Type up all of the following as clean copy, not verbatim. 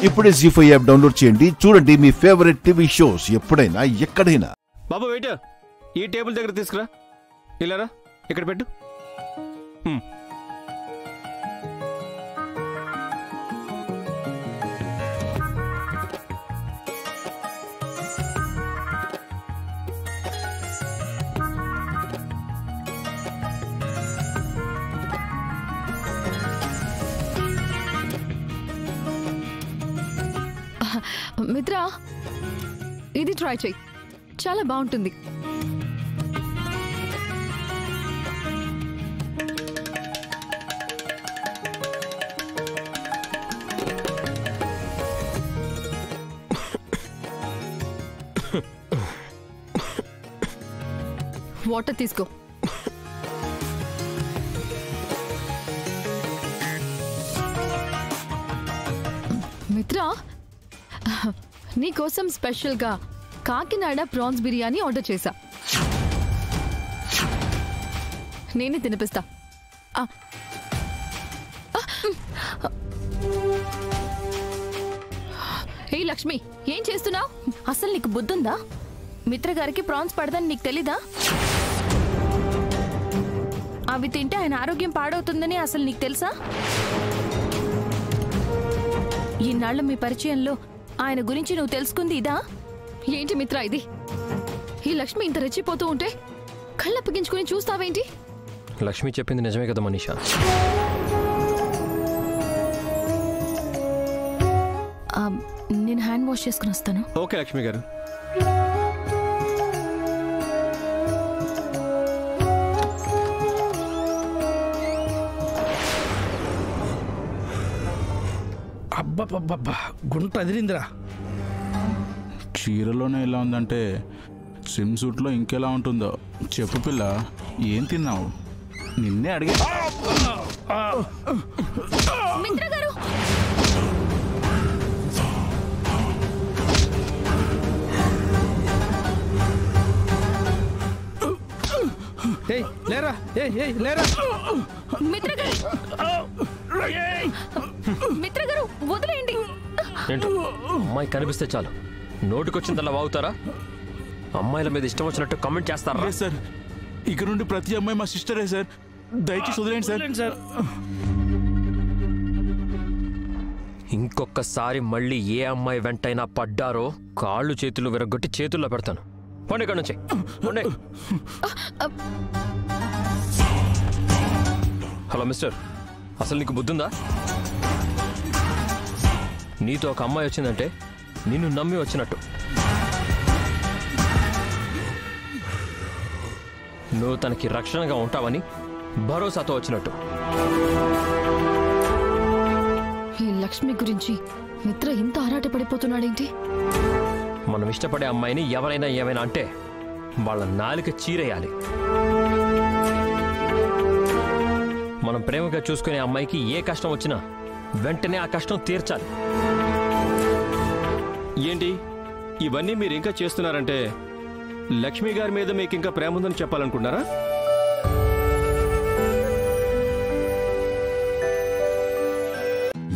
ఇప్పుడే జీ5 app download చేయండి. చూడండి మీ ఫేవరెట్ టీవీ షోస్ ఎప్పుడైనా ఎక్కడైనా. బాబు వెయిటర్, ఈ టేబుల్ దగ్గర తీసుకురా. ఇలారా, ఇక్కడ పెట్టు. మిత్రా, ఇది ట్రై చెయ్యి, చాలా బాగుంటుంది. వాటర్ తీసుకో. మిత్రా, నీకోసం స్పెషల్గా కాకినాడ ప్రాన్స్ బిర్యానీ ఆర్డర్ చేశా. నేనే తినిపిస్తా. ఏ లక్ష్మి, ఏం చేస్తున్నావు? అసలు నీకు బుద్ధుందా? మిత్ర గారికి ప్రాన్స్ పడదని నీకు తెలీదా? అవి తింటే ఆయన ఆరోగ్యం పాడవుతుందని అసలు నీకు తెలుసా? ఈనాళ్ళు మీ పరిచయంలో ఆయన గురించి నువ్వు తెలుసుకుంది ఇదా? ఏంటి మిత్ర ఇది? ఈ లక్ష్మి ఇంత రెచ్చిపోతూ ఉంటే కళ్ళప్పగించుకుని చూస్తావేంటి? లక్ష్మి చెప్పింది నిజమే కదా మనీషా. నేను హ్యాండ్ వాష్ చేసుకుని వస్తాను. ఓకే లక్ష్మి గారు. అబ్బబ్బబ్బబ్బా, గుంట అదిరిందిరా. చీరలోనే ఎలా ఉందంటే స్విమ్ సూట్లో ఇంకెలా ఉంటుందో చెప్పు పిల్ల. ఏం తిన్నావు? నిన్నే అడిగా. మిత్ర గారు, లేరా, లేరా. మిత్ర గారు, మిత్ర గారు వదిలేయండి. ఏంటో అమ్మాయి కనిపిస్తే చాలు నోటికొచ్చిందల్లా వాగుతారా? అమ్మాయిల మీద ఇష్టం వచ్చినట్టు కామెంట్ చేస్తారా? సార్, ఇక నుండి ప్రతి అమ్మాయి మా సిస్టరే సార్. దయచేసి వదిలేండి సార్. ఇంకొకసారి మళ్ళీ ఏ అమ్మాయి వెంటైనా పడ్డారో కాళ్ళు చేతులు విరగొట్టి చేతుల్లో పెడతాను. పోండి ఇక్కడ నుంచి. హలో మిస్టర్, అసలు నీకు బుద్ధుందా? నీతో ఒక అమ్మాయి వచ్చిందంటే నిన్ను నమ్మి వచ్చినట్టు. నువ్వు తనకి రక్షణగా ఉంటావని భరోసాతో వచ్చినట్టు. ఈ లక్ష్మి గురించి మిత్ర ఇంత ఆరాటపడిపోతున్నాడేంటి? మనం ఇష్టపడే అమ్మాయిని ఎవరైనా ఏమైనా అంటే వాళ్ళ నాలిక చీరేయాలి. మనం ప్రేమగా చూసుకునే అమ్మాయికి ఏ కష్టం వచ్చినా వెంటనే ఆ కష్టం తీర్చాలి. ఏంటి ఇవన్నీ మీరు ఇంకా చేస్తున్నారంటే లక్ష్మి గారి మీద మీకు ఇంకా ప్రేమ ఉందని చెప్పాలనుకుంటున్నారా?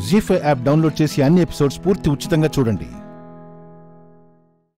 జీ5 యాప్ డౌన్లోడ్ చేసి అన్ని ఎపిసోడ్స్ పూర్తి ఉచితంగా చూడండి.